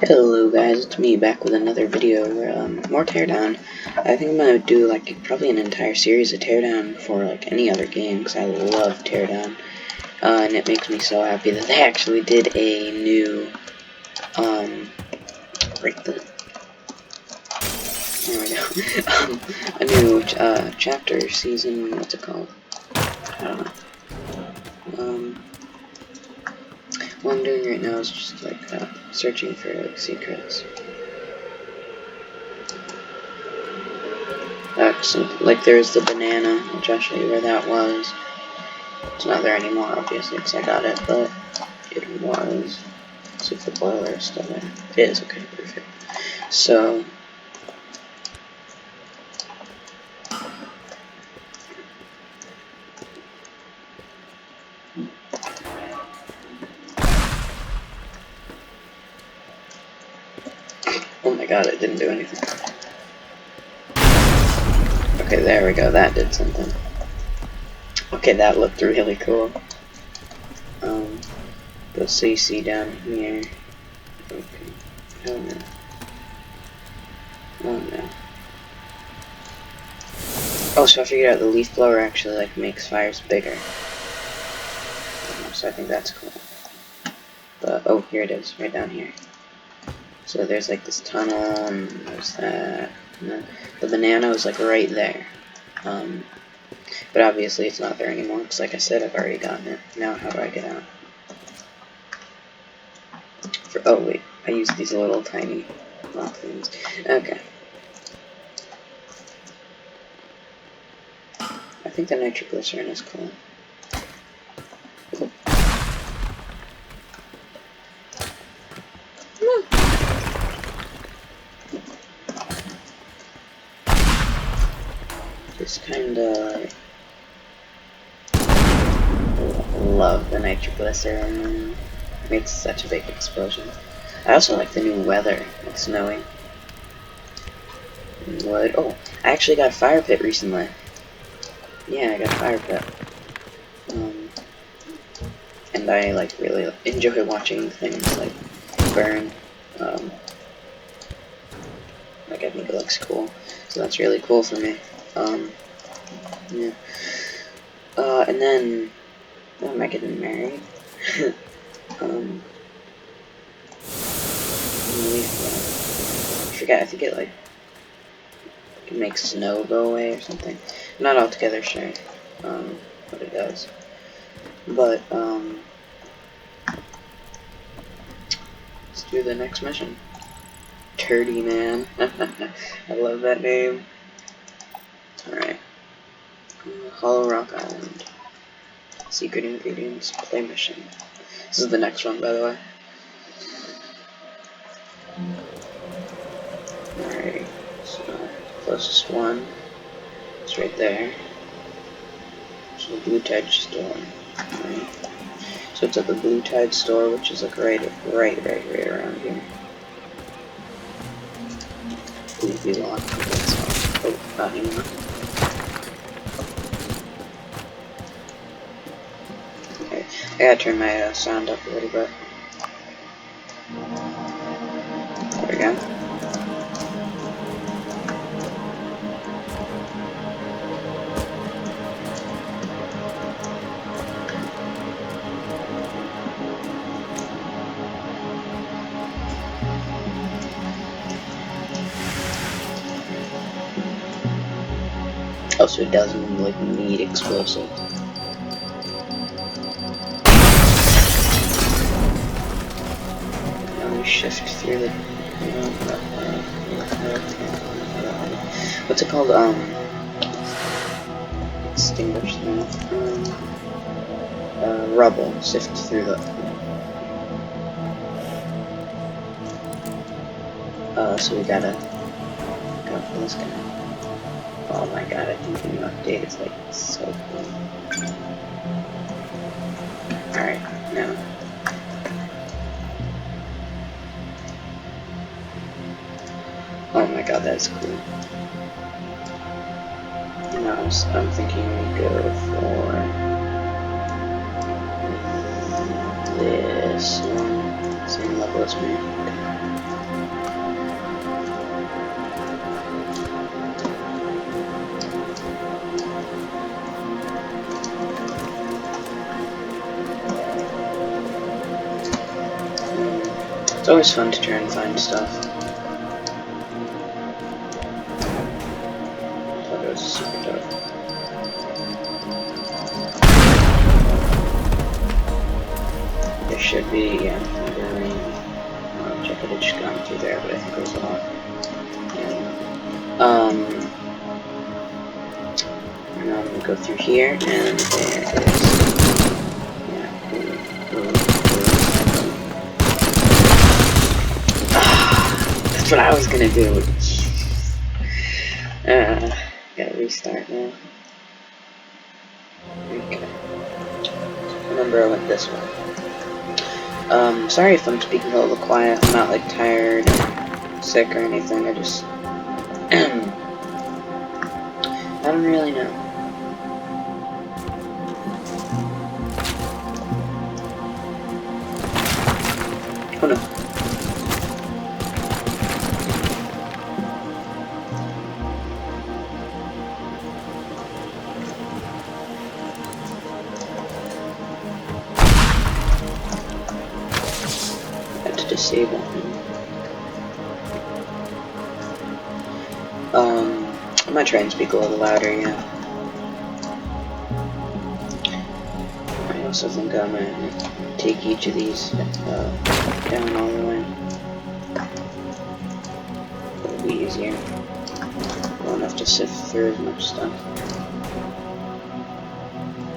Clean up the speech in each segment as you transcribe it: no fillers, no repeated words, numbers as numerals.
Hello guys, it's me back with another video where more Teardown. I think I'm gonna do like probably an entire series of Teardown for like any other game because I love Teardown, and it makes me so happy that they actually did a new break the there we go a new chapter season. What's it called? I don't know. What I'm doing right now is just like searching for like secrets. So, like there's the banana, which I'll show you where that was. It's not there anymore, obviously, because I got it, but it was. Let's see if the boiler is still there. It is, okay, perfect. So, oh my god, it didn't do anything. Okay, there we go, that did something. Okay, that looked really cool. Go CC down here. Okay. Oh no. Oh no. Oh, so I figured out the leaf blower actually like makes fires bigger. So I think that's cool. But oh, here it is, right down here. So there's like this tunnel, and there's that. And then the banana was like right there. But obviously it's not there anymore, because like I said, I've already gotten it. Now how do I get out? Oh wait, I use these little tiny lock things. Okay. I think the nitroglycerin is cool. Just kinda love the nitroglycerin. It makes such a big explosion. I also like the new weather. It's snowing. Wood. Oh, I actually got a fire pit recently. Yeah, I got a fire pit. And I like really enjoy watching things like burn. Like I think it looks cool, so that's really cool for me. Yeah. And then, when am I getting married? I forget. I think it like it makes snow go away or something. I'm not altogether sure what it does, but let's do the next mission. Turdy Man. I love that name. Alright. Hollow Rock Island. Secret ingredients. Play mission. This is the next one, by the way. Alright. So, closest one. It's right there. So, the Blue Tide store. Right. So, it's at the Blue Tide store, which is like right around here. Be locked. Oh, not anymore. Okay, I gotta turn my sound up a little bit. There we go. Oh, so it doesn't like need explosive. Now we shift through the. What's it called? Extinguish that. Rubble. Sift through the. So we gotta go for this guy. Oh my god, I think the new update is like so cool. Alright, now. Oh my god, that's cool. Now I'm thinking we go for this one. Same level as me. It's always fun to try and find stuff. Thought it was super tough. There should be, yeah, check it, had just gone through there, but I think it was off. Yeah. And now I'm gonna go through here, and there it is. Yeah. That's what I was gonna do. Gotta restart now. Okay. Remember, I went this way. Sorry if I'm speaking a little quiet. I'm not like tired or sick or anything. I just I don't really know. Oh no. Disable him. I might try and speak a little louder, yeah. I also think I'm gonna take each of these down all the way. It'll be easier. Won't have to sift through as much stuff.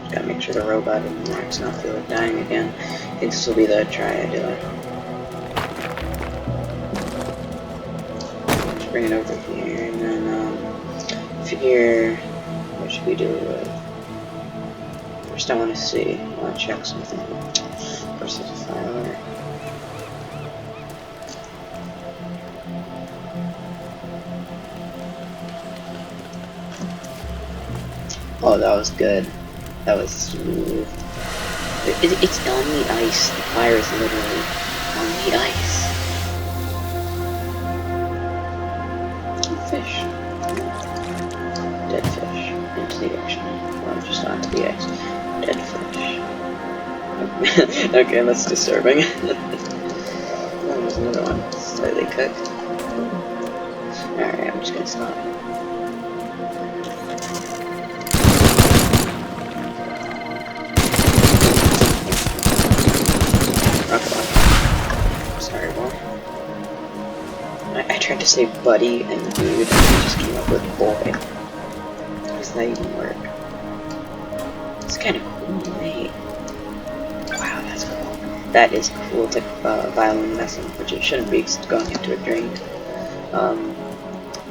Just gotta make sure the robot in the max not feel like dying again. I think this will be the try I do it. Bring it over here, and then figure what should we do with it? First I want to see, I want to check something. First there's a file order. Oh, that was good. That was smooth. It's on the ice. The fire is literally on the ice. Fish. Dead fish. Into the ocean. Well, just onto the ice. Dead fish. Okay, that's disturbing. Oh, there's another one. Slightly cooked. Alright, I'm just gonna stop. Rocket launcher. Sorry, boy. I tried to say buddy and dude, and I just came up with boy. How does that even work? It's kind of cool, mate. Wow, that's cool. That is cool. It's like violin messing, which it shouldn't be because it's going into a drain.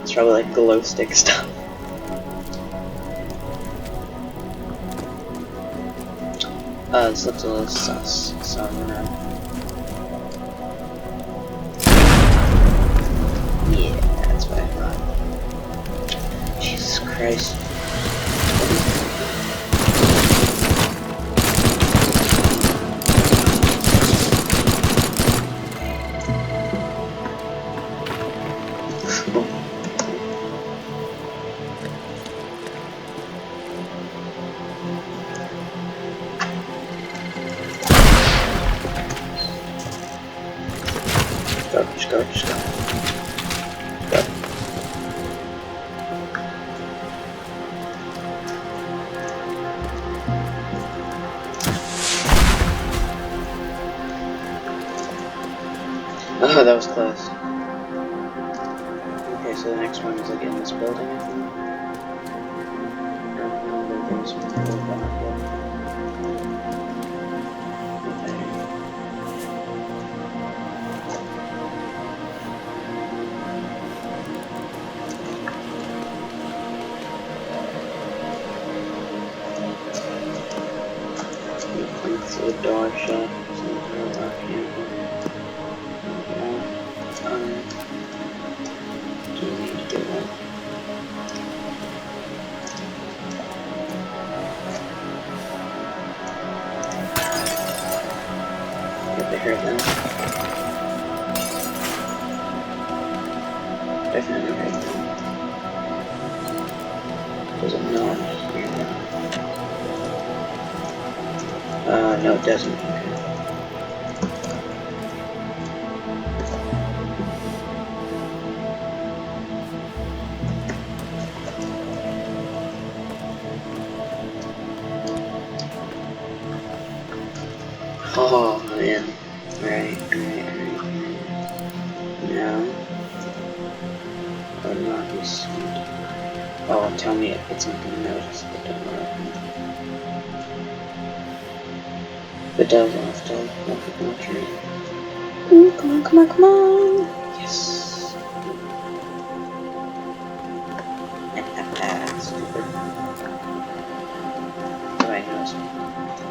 It's probably like glow stick stuff. This looks a little sus, so I'm gonna... What I thought. Jesus Christ. Go, just go, just go. Go. Oh, that was close. Okay, so the next one is like in this building, I think. There's one back so the door shut. Do you need to do that? Hope they heard that. Definitely heard that. Doesn't know I'm here now. No, it doesn't. Okay. Alright. Now, unlock this. Oh, tell me it's not gonna notice the door. If it does, I'll have to lock it on the tree. Ooh, come on! Yes! Stupid. Oh, I noticed me.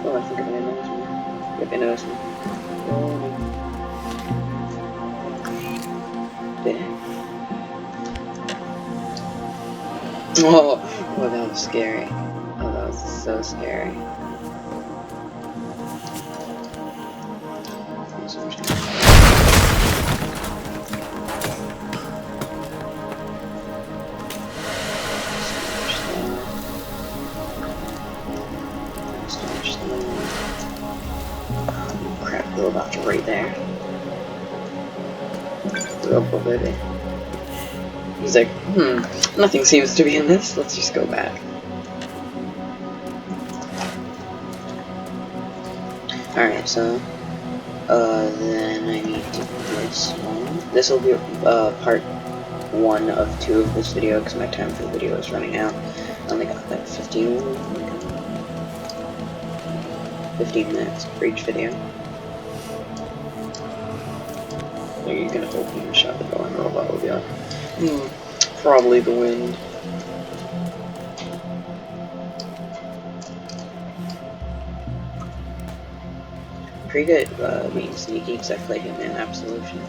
Oh, I think I might notice me. Yep, I noticed me. Oh, that was scary. Oh, that was so scary. Crap, we're about to right there. Oh, baby. He's like, nothing seems to be in this, let's just go back. Alright, so, then I need to do this one. This will be, part 1 of 2 of this video, because my time for the video is running out. I only got like 15 minutes for each video. So you're gonna open and shut the door and the robot will be like, probably the wind. Pretty good, being sneaky, because I played him in Absolution.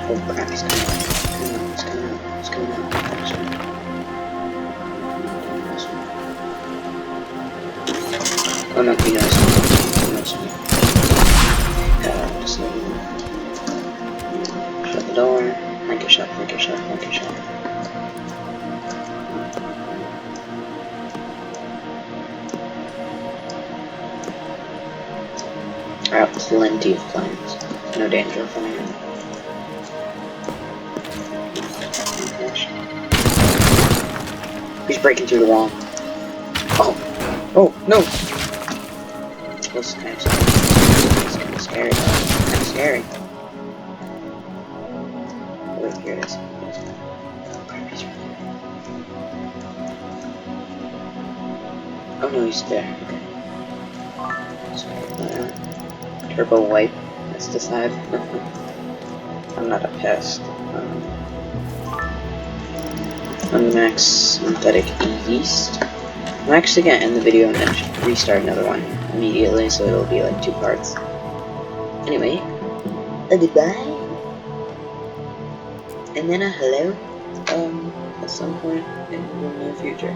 Oh crap, he's coming out. He's coming out. Oh no, he knows me. Just let me shut the door. Make it shut. Alright, plenty of plans. No danger of fire. He's breaking through the wall. Oh, no! This is kind of scary. It's kind of scary, though. It's kind of scary. Oh, wait, here it is. Oh no, he's there. Okay. Turbo wipe. Let's decide. I'm not a pest. Max synthetic yeast. I'm actually gonna end the video and then restart another one immediately, so it'll be like 2 parts. Anyway, a goodbye, and then a hello, at some point in the near future.